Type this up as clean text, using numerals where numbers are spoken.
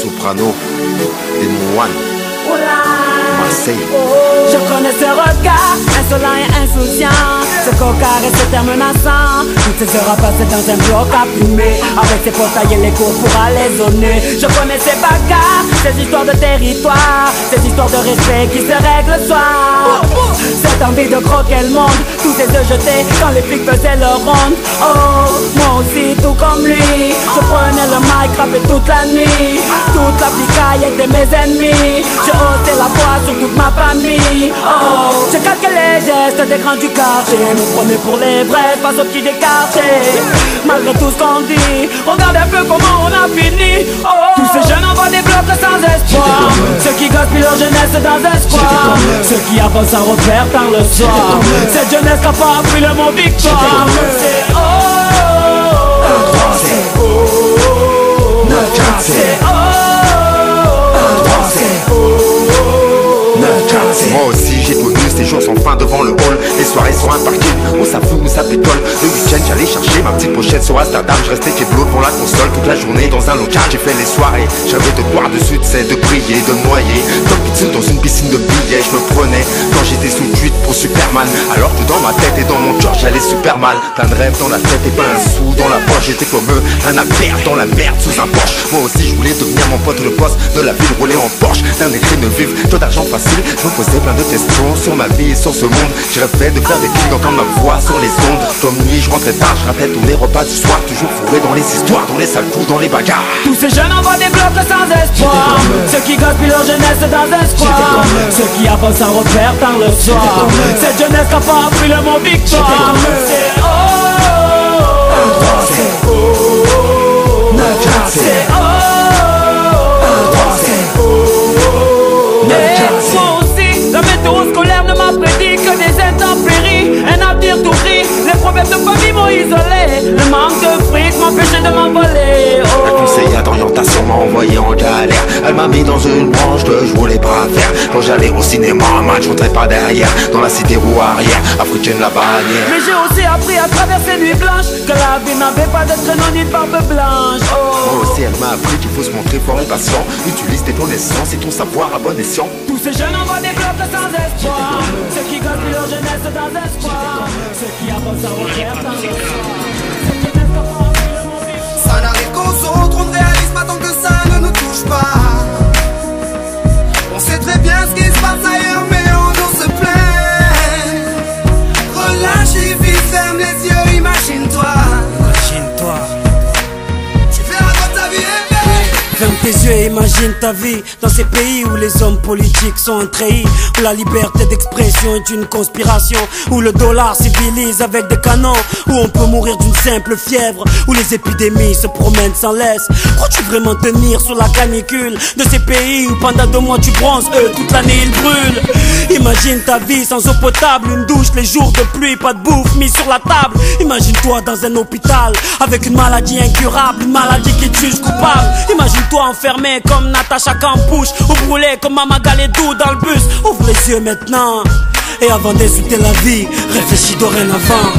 Soprano, Démon One, Marseille. Je connais ce regard insolent et insouciant, ce cocard et ce terme menaçant. Toutes ces heures à passer dans un bloc à fumer, avec ses portails et les cours pour aller zoner. Je connais ces bagarres, ces histoires de territoire, ces histoires de respect qui se règlent le soir. Cette envie de croquer le monde, tous ces œufs jetés quand les flics faisaient leur ronde. Oh, moi aussi tout comme lui, je prenais le mic, rappais toute la nuit. Toute la picaille était mes ennemis, j'ai ôté la voix sur toute ma famille. Oh, j'ai calqué les gestes des grands du quartier, me prenais pour les vrais face aux petits décartés. Malgré tout ce qu'on dit, regarde un peu comment on a fini. Oh, tous ces jeunes envoient des blocs sans espoir, ceux qui gaspillent leur jeunesse dans un square, ceux qui avancent sans repère tard le soir. Cette jeunesse n'a pas appris le mot victoire. C'est oh, c'est oh, c'est oh. Moi aussi j'ai connu ces jours sans fin devant le hall. Les soirées sur un parking où ça fout, où ça pétole. Le week-end j'allais chercher ma petite pochette sur Amsterdam. Je restais keblo devant la console toute la journée dans un local. J'ai fait les soirées, j'avais de boire dessus, de de briller, de noyer. Top pizza dans une piscine de billets. Je me prenais quand j'étais sous tweet pour Superman, alors que dans ma tête et dans mon cœur j'allais super mal. Plein de rêves dans la tête et pas un sou dans la poche. J'étais comme eux, un albert dans la merde sous un Porsche. Moi aussi je voulais devenir mon pote le boss de la ville, rouler en Porsche. D'un écrit de vivre, trop d'argent facile. Je me posais plein de questions sur ma vie et sur ce monde. Je rêvais de faire des clics, d'entendre ma voix sur les ondes. Comme nuit, je rentrais tard, je ratais tous les repas du soir. Toujours fourré dans les histoires, dans les sales coups, dans les bagarres. Tous ces jeunes envoient des blocs sans espoir, ceux qui gaspillent leur jeunesse dans un square, ceux qui avancent sans repère tard le soir. Cette jeunesse n'a pas appris le mot victoire. C'est oh, c'est oh, c'est oh. La météo scolaire ne m'a prédit que des intempéries, un avenir tout gris. Les problèmes de famille m'ont isolé, le manque de fric m'empêchait de m'envoler. La conseillère d'orientation m'a envoyé en galère. Elle m'a mis dans une branche que je voulais pas faire. Quand j'allais au cinéma, un match, je rentrais pas derrière. Dans la cité roue arrière, africaine la bannière. Mais j'ai aussi appris à travers ces nuits blanches que la vie n'avait pas de traîneau ni de barbe blanche. Oh. Moi aussi elle m'a appris qu'il faut se montrer fort et patient. Utilise tes connaissances et ton savoir à bon escient. Tous ces jeunes envoient des blocs sans espoir, ceux qui gaspillent leur jeunesse dans un square, ceux qui avancent sans repère dans le soir. Ça n'arrive qu'aux autres, on ne réalise pas tant que ça ne nous touche pas. On sait très bien ce qui se passe ailleurs, mais on nous se plaint. Relâche et vis, ferme les yeux, imagine-toi. Imagine-toi. Tu verras quand ta vie est belle. Ferme tes yeux et imagine ta vie dans ces pays où les hommes politiques sont trahis, où la liberté d'expression est une conspiration, où le dollar civilise avec des canons, où on peut mourir d'une simple fièvre, où les épidémies se promènent sans laisse. Crois-tu vraiment tenir sur la canicule de ces pays où pendant 2 mois tu bronzes, eux toute l'année ils brûlent? Imagine ta vie sans eau potable, une douche les jours de pluie, pas de bouffe mise sur la table. Imagine-toi dans un hôpital avec une maladie incurable, une maladie qui te juge coupable. Imagine-toi enfermé comme Natacha Campouche, ou brûlé comme Mama Galedou dans le bus. Ouvre les yeux maintenant, et avant d'insulter la vie, réfléchis dorénavant.